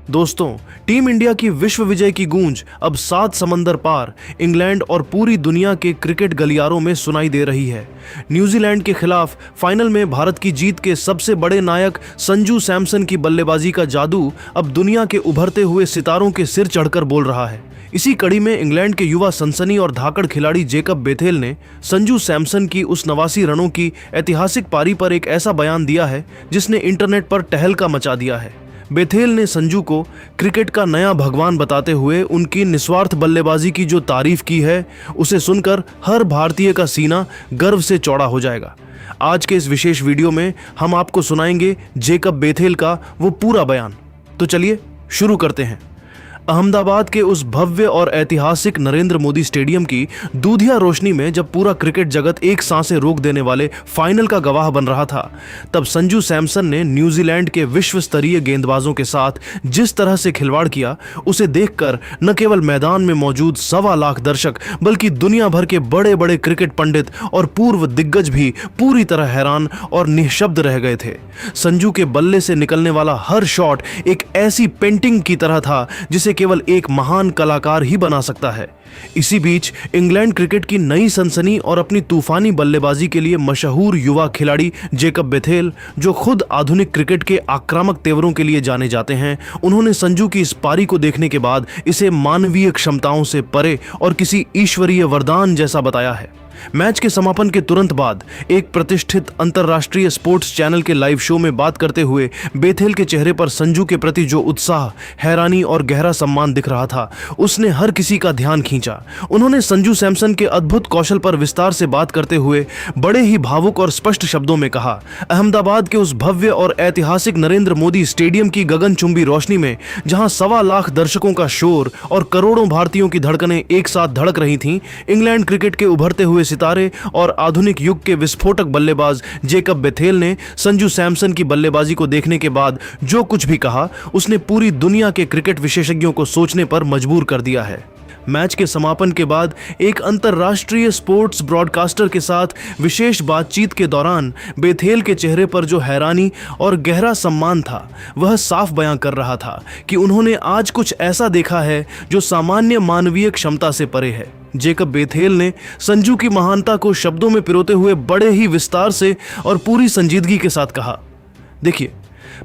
दोस्तों, team India की विश्व विजय की गूंज अब 7 समंदर पार इंग्लैंड और पूरी दुनिया के क्रिकेट गलियारों में सुनाई दे रही है। न्यूजीलैंड के खिलाफ फाइनल में भारत की जीत के सबसे बड़े नायक संजू सैमसन की बल्लेबाजी का जादू अब दुनिया के उभरते हुए सितारों के सिर चढ़कर बोल रहा है। इसी कड़ी में इंग्लैंड के युवा सनसनी और धाकड़ खिलाड़ी जेकब बेथेल ने संजू सैमसन की उस 89 रनों की ऐतिहासिक पारी पर एक ऐसा बयान दिया है जिसने इंटरनेट पर तहलका मचा दिया है। बेथेल ने संजू को क्रिकेट का नया भगवान बताते हुए उनकी निस्वार्थ बल्लेबाजी की जो तारीफ की है, उसे सुनकर हर भारतीय का सीना गर्व से चौड़ा हो जाएगा। आज के इस विशेष वीडियो में हम आपको सुनाएंगे जेकब बेथेल का वो पूरा बयान। तो चलिए शुरू करते हैं। अहमदाबाद के उस भव्य और ऐतिहासिक नरेंद्र मोदी स्टेडियम की दूधिया रोशनी में जब पूरा क्रिकेट जगत एक सांसें रोक देने वाले फाइनल का गवाह बन रहा था, तब संजू सैमसन ने न्यूजीलैंड के विश्व स्तरीय गेंदबाजों के साथ जिस तरह से खिलवाड़ किया, उसे देखकर न केवल मैदान में मौजूद 1.25 लाख दर्शक बल्कि दुनिया भर के बड़े बड़े क्रिकेट पंडित और पूर्व दिग्गज भी पूरी तरह हैरान और निःशब्द रह गए थे। संजू के बल्ले से निकलने वाला हर शॉट एक ऐसी पेंटिंग की तरह था जिसे केवल एक महान कलाकार ही बना सकता है। इसी बीच इंग्लैंड क्रिकेट की नई सनसनी और अपनी तूफानी बल्लेबाजी के लिए मशहूर युवा खिलाड़ी जेकब बेथेल, जो खुद आधुनिक क्रिकेट के आक्रामक तेवरों के लिए जाने जाते हैं, उन्होंने संजू की इस पारी को देखने के बाद इसे मानवीय क्षमताओं से परे और किसी ईश्वरीय वरदान जैसा बताया है। मैच के समापन के तुरंत बाद एक प्रतिष्ठित अंतर्राष्ट्रीय स्पोर्ट्स चैनल के लाइव शो में बात करते हुए बेथेल के चेहरे पर संजू के प्रति जो उत्साह, हैरानी और गहरा सम्मान दिख रहा था, उसने हर किसी का ध्यान खींचा। उन्होंने संजू सैमसन के अद्भुत कौशल पर विस्तार से बात करते हुए बड़े ही भावुक और स्पष्ट शब्दों में कहा, अहमदाबाद के उस भव्य और ऐतिहासिक नरेंद्र मोदी स्टेडियम की गगनचुंबी रोशनी में जहां 1.25 लाख दर्शकों का शोर और करोड़ों भारतीयों की धड़कनें एक साथ धड़क रही थीं, इंग्लैंड क्रिकेट के उभरते हुए सितारे और आधुनिक युग के विस्फोटक बल्लेबाज जेकब बेथेल ने संजू सैमसन की बल्लेबाजी को देखने के बाद जो कुछ भी कहा, उसने पूरी दुनिया के क्रिकेट विशेषज्ञों को सोचने पर मजबूर कर दिया है। मैच के समापन के बाद एक अंतर्राष्ट्रीय स्पोर्ट्स ब्रॉडकास्टर के साथ विशेष बातचीत के दौरान बेथेल के चेहरे पर जो हैरानी और गहरा सम्मान था, वह साफ बयां कर रहा था कि उन्होंने आज कुछ ऐसा देखा है जो सामान्य मानवीय क्षमता से परे है। जेकब बेथेल ने संजू की महानता को शब्दों में पिरोते हुए बड़े ही विस्तार से और पूरी संजीदगी के साथ कहा, देखिए,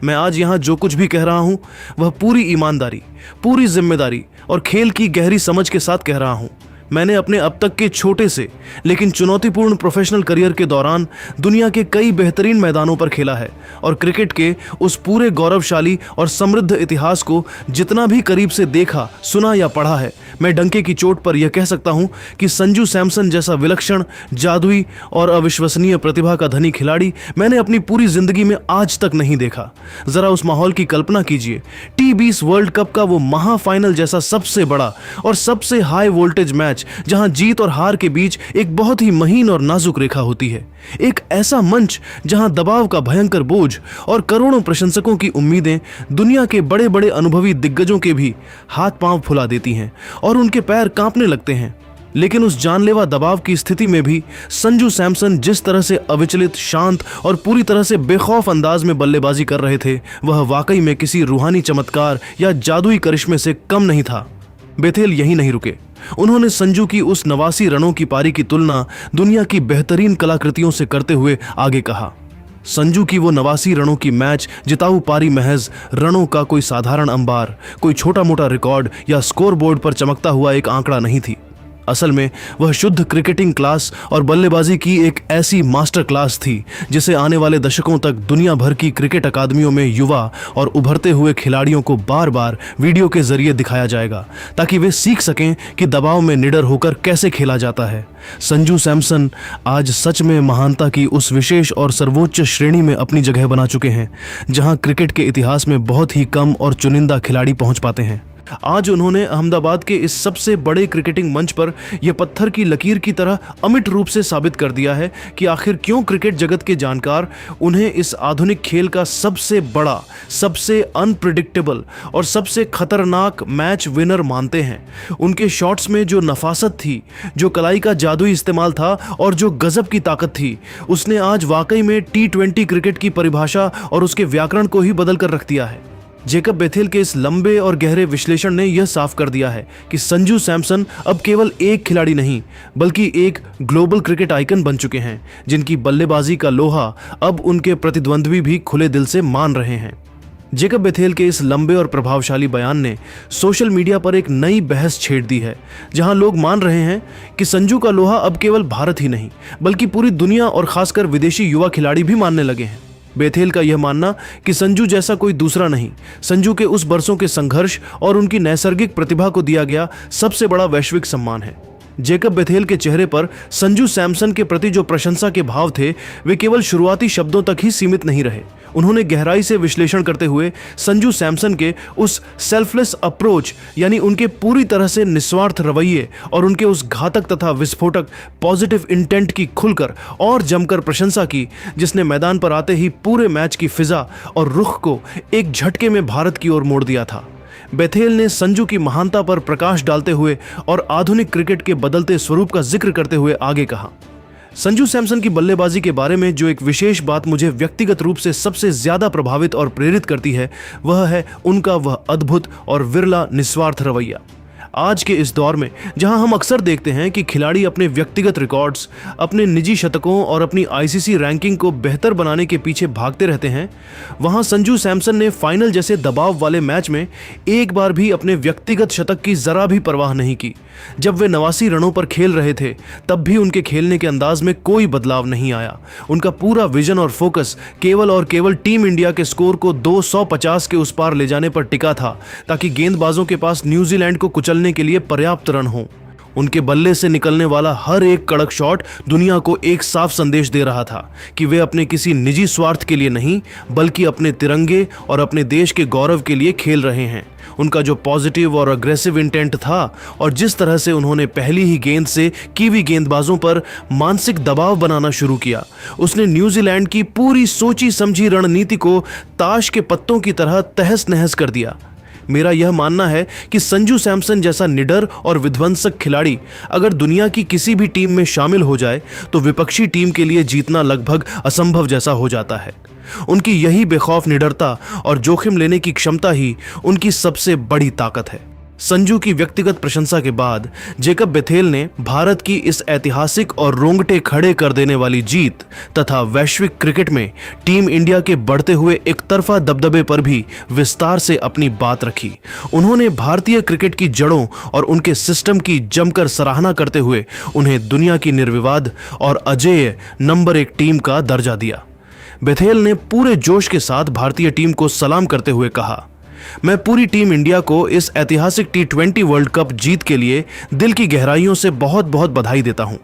मैं आज यहाँ जो कुछ भी कह रहा हूँ वह पूरी ईमानदारी, पूरी जिम्मेदारी और खेल की गहरी समझ के साथ कह रहा हूँ। मैंने अपने अब तक के छोटे से लेकिन चुनौतीपूर्ण प्रोफेशनल करियर के दौरान दुनिया के कई बेहतरीन मैदानों पर खेला है और क्रिकेट के उस पूरे गौरवशाली और समृद्ध इतिहास को जितना भी करीब से देखा, सुना या पढ़ा है, मैं डंके की चोट पर यह कह सकता हूं कि संजू सैमसन जैसा विलक्षण, जादुई और अविश्वसनीय प्रतिभा का धनी खिलाड़ी मैंने अपनी पूरी जिंदगी में आज तक नहीं देखा। जरा उस माहौल की कल्पना कीजिए, T20 वर्ल्ड कप का वो महाफाइनल जैसा सबसे बड़ा और सबसे हाई वोल्टेज मैच जहां जीत और हार के बीच एक बहुत ही महीन और नाजुक रेखा होती है। एक ऐसा मंच जहां दबाव का भयंकर बोझ और करोड़ों प्रशंसकों की उम्मीदें दुनिया के बड़े बड़े अनुभवी दिग्गजों के भी हाथ पांव फुला देती हैं और उनके पैर कांपने लगते हैं। लेकिन उस जानलेवा दबाव की स्थिति में भी संजू सैमसन जिस तरह से अविचलित, शांत और पूरी तरह से बेखौफ अंदाज में बल्लेबाजी कर रहे थे, वह वाकई में किसी रूहानी चमत्कार या जादुई करिश्मे से कम नहीं था। बेथेल यही नहीं रुके। उन्होंने संजू की उस 89 रनों की पारी की तुलना दुनिया की बेहतरीन कलाकृतियों से करते हुए आगे कहा, संजू की वो 89 रनों की मैच जिताऊ पारी महज रनों का कोई साधारण अंबार, कोई छोटा मोटा रिकॉर्ड या स्कोर बोर्ड पर चमकता हुआ एक आंकड़ा नहीं थी। असल में वह शुद्ध क्रिकेटिंग क्लास और बल्लेबाजी की एक ऐसी मास्टर क्लास थी जिसे आने वाले दशकों तक दुनिया भर की क्रिकेट अकादमियों में युवा और उभरते हुए खिलाड़ियों को बार बार वीडियो के जरिए दिखाया जाएगा, ताकि वे सीख सकें कि दबाव में निडर होकर कैसे खेला जाता है। संजू सैमसन आज सच में महानता की उस विशेष और सर्वोच्च श्रेणी में अपनी जगह बना चुके हैं जहां क्रिकेट के इतिहास में बहुत ही कम और चुनिंदा खिलाड़ी पहुंच पाते हैं। आज उन्होंने अहमदाबाद के इस सबसे बड़े क्रिकेटिंग मंच पर यह पत्थर की लकीर की तरह अमिट रूप से साबित कर दिया है कि आखिर क्यों क्रिकेट जगत के जानकार उन्हें इस आधुनिक खेल का सबसे बड़ा, सबसे अनप्रिडिक्टेबल और सबसे खतरनाक मैच विनर मानते हैं। उनके शॉट्स में जो नफासत थी, जो कलाई का जादुई इस्तेमाल था और जो गजब की ताकत थी, उसने आज वाकई में T20 क्रिकेट की परिभाषा और उसके व्याकरण को ही बदल कर रख दिया है। जेकब बेथेल के इस लंबे और गहरे विश्लेषण ने यह साफ कर दिया है कि संजू सैमसन अब केवल एक खिलाड़ी नहीं बल्कि एक ग्लोबल क्रिकेट आइकन बन चुके हैं, जिनकी बल्लेबाजी का लोहा अब उनके प्रतिद्वंद्वी भी खुले दिल से मान रहे हैं। जेकब बेथेल के इस लंबे और प्रभावशाली बयान ने सोशल मीडिया पर एक नई बहस छेड़ दी है, जहां लोग मान रहे हैं कि संजू का लोहा अब केवल भारत ही नहीं बल्कि पूरी दुनिया और खासकर विदेशी युवा खिलाड़ी भी मानने लगे हैं। बेथेल का यह मानना कि संजू जैसा कोई दूसरा नहीं, संजू के उस बरसों के संघर्ष और उनकी नैसर्गिक प्रतिभा को दिया गया सबसे बड़ा वैश्विक सम्मान है। जेकब बेथेल के चेहरे पर संजू सैमसन के प्रति जो प्रशंसा के भाव थे, वे केवल शुरुआती शब्दों तक ही सीमित नहीं रहे। उन्होंने गहराई से विश्लेषण करते हुए संजू सैमसन के उस सेल्फलेस अप्रोच, यानी उनके पूरी तरह से निस्वार्थ रवैये और उनके उस घातक तथा विस्फोटक पॉजिटिव इंटेंट की खुलकर और जमकर प्रशंसा की, जिसने मैदान पर आते ही पूरे मैच की फिजा और रुख को एक झटके में भारत की ओर मोड़ दिया था। बेथेल ने संजू की महानता पर प्रकाश डालते हुए और आधुनिक क्रिकेट के बदलते स्वरूप का जिक्र करते हुए आगे कहा, संजू सैमसन की बल्लेबाजी के बारे में जो एक विशेष बात मुझे व्यक्तिगत रूप से सबसे ज्यादा प्रभावित और प्रेरित करती है, वह है उनका वह अद्भुत और विरला निस्वार्थ रवैया। आज के इस दौर में जहां हम अक्सर देखते हैं कि खिलाड़ी अपने व्यक्तिगत रिकॉर्ड्स, अपने निजी शतकों और अपनी आईसीसी रैंकिंग को बेहतर बनाने के पीछे भागते रहते हैं, वहां संजू सैमसन ने फाइनल जैसे दबाव वाले मैच में एक बार भी अपने व्यक्तिगत शतक की जरा भी परवाह नहीं की। जब वे 89 रनों पर खेल रहे थे, तब भी उनके खेलने के अंदाज में कोई बदलाव नहीं आया। उनका पूरा विजन और फोकस केवल और केवल टीम इंडिया के स्कोर को 250 के उस पार ले जाने पर टिका था, ताकि गेंदबाजों के पास न्यूजीलैंड को कुचलने के लिए पर्याप्त रन हो। उनके बल्ले से निकलने वाला हर एक कड़क शॉट दुनिया को एक साफ संदेश दे रहा था कि वे अपने किसी निजी स्वार्थ के लिए नहीं बल्कि अपने तिरंगे और अपने देश के गौरव के लिए खेल रहे हैं। उनका जो पॉजिटिव और अग्रेसिव इंटेंट था और जिस तरह से उन्होंने पहली ही गेंद से कीवी गेंदबाजों पर मानसिक दबाव बनाना शुरू किया, उसने न्यूजीलैंड की पूरी सोची समझी रणनीति को ताश के पत्तों की तरह तहस नहस कर दिया। मेरा यह मानना है कि संजू सैमसन जैसा निडर और विध्वंसक खिलाड़ी अगर दुनिया की किसी भी टीम में शामिल हो जाए तो विपक्षी टीम के लिए जीतना लगभग असंभव जैसा हो जाता है। उनकी यही बेखौफ निडरता और जोखिम लेने की क्षमता ही उनकी सबसे बड़ी ताकत है। संजू की व्यक्तिगत प्रशंसा के बाद जेकब बेथेल ने भारत की इस ऐतिहासिक और रोंगटे खड़े कर देने वाली जीत तथा वैश्विक क्रिकेट में टीम इंडिया के बढ़ते हुए एक तरफा दबदबे पर भी विस्तार से अपनी बात रखी। उन्होंने भारतीय क्रिकेट की जड़ों और उनके सिस्टम की जमकर सराहना करते हुए उन्हें दुनिया की निर्विवाद और अजेय नंबर 1 टीम का दर्जा दिया। बेथेल ने पूरे जोश के साथ भारतीय टीम को सलाम करते हुए कहा, मैं पूरी टीम इंडिया को इस ऐतिहासिक T20 वर्ल्ड कप जीत के लिए दिल की गहराइयों से बहुत बहुत बधाई देता हूं।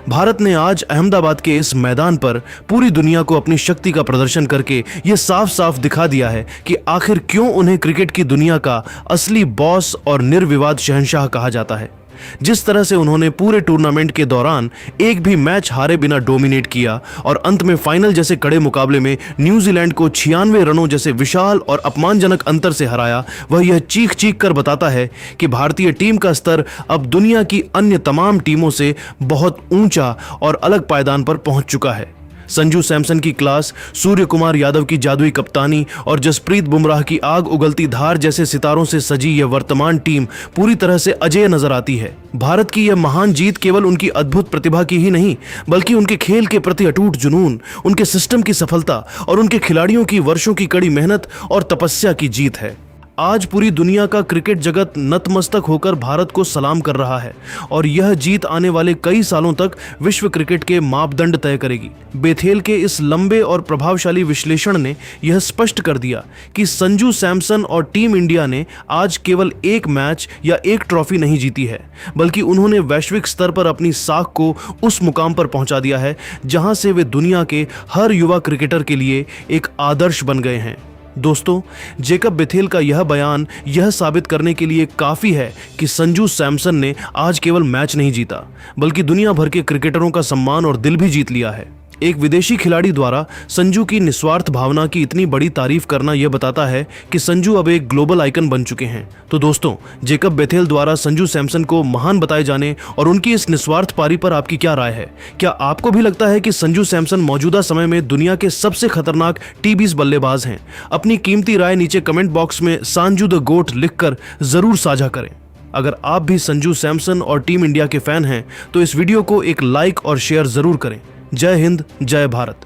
भारत ने आज अहमदाबाद के इस मैदान पर पूरी दुनिया को अपनी शक्ति का प्रदर्शन करके ये साफ साफ दिखा दिया है कि आखिर क्यों उन्हें क्रिकेट की दुनिया का असली बॉस और निर्विवाद शहंशाह कहा जाता है। जिस तरह से उन्होंने पूरे टूर्नामेंट के दौरान एक भी मैच हारे बिना डोमिनेट किया और अंत में फाइनल जैसे कड़े मुकाबले में न्यूजीलैंड को 96 रनों जैसे विशाल और अपमानजनक अंतर से हराया, वह यह चीख चीख कर बताता है कि भारतीय टीम का स्तर अब दुनिया की अन्य तमाम टीमों से बहुत ऊंचा और अलग पायदान पर पहुंच चुका है। संजू सैमसन की क्लास, सूर्य कुमार यादव की जादुई कप्तानी और जसप्रीत बुमराह की आग उगलती धार जैसे सितारों से सजी यह वर्तमान टीम पूरी तरह से अजेय नजर आती है। भारत की यह महान जीत केवल उनकी अद्भुत प्रतिभा की ही नहीं बल्कि उनके खेल के प्रति अटूट जुनून, उनके सिस्टम की सफलता और उनके खिलाड़ियों की वर्षों की कड़ी मेहनत और तपस्या की जीत है। आज पूरी दुनिया का क्रिकेट जगत नतमस्तक होकर भारत को सलाम कर रहा है और यह जीत आने वाले कई सालों तक विश्व क्रिकेट के मापदंड तय करेगी। बेथेल के इस लंबे और प्रभावशाली विश्लेषण ने यह स्पष्ट कर दिया कि संजू सैमसन और टीम इंडिया ने आज केवल एक मैच या एक ट्रॉफी नहीं जीती है, बल्कि उन्होंने वैश्विक स्तर पर अपनी साख को उस मुकाम पर पहुंचा दिया है जहां से वे दुनिया के हर युवा क्रिकेटर के लिए एक आदर्श बन गए हैं। दोस्तों, जेकब बेथेल का यह बयान यह साबित करने के लिए काफ़ी है कि संजू सैमसन ने आज केवल मैच नहीं जीता बल्कि दुनिया भर के क्रिकेटरों का सम्मान और दिल भी जीत लिया है। एक विदेशी खिलाड़ी द्वारा संजू की निस्वार्थ भावना की इतनी बड़ी तारीफ करना यह बताता है कि संजू अब एक ग्लोबल आइकन बन चुके हैं। तो दोस्तों, जेकब बेथेल द्वारा संजू सैमसन को महान बताए जाने और उनकी इस निस्वार्थ पारी पर आपकी क्या राय है? क्या आपको भी लगता है कि संजू सैमसन मौजूदा समय में दुनिया के सबसे खतरनाक टी20 बल्लेबाज हैं? अपनी कीमती राय नीचे कमेंट बॉक्स में सांजू द गोट लिखकर जरूर साझा करें। अगर आप भी संजू सैमसन और टीम इंडिया के फैन हैं तो इस वीडियो को एक लाइक और शेयर जरूर करें। जय हिंद, जय भारत।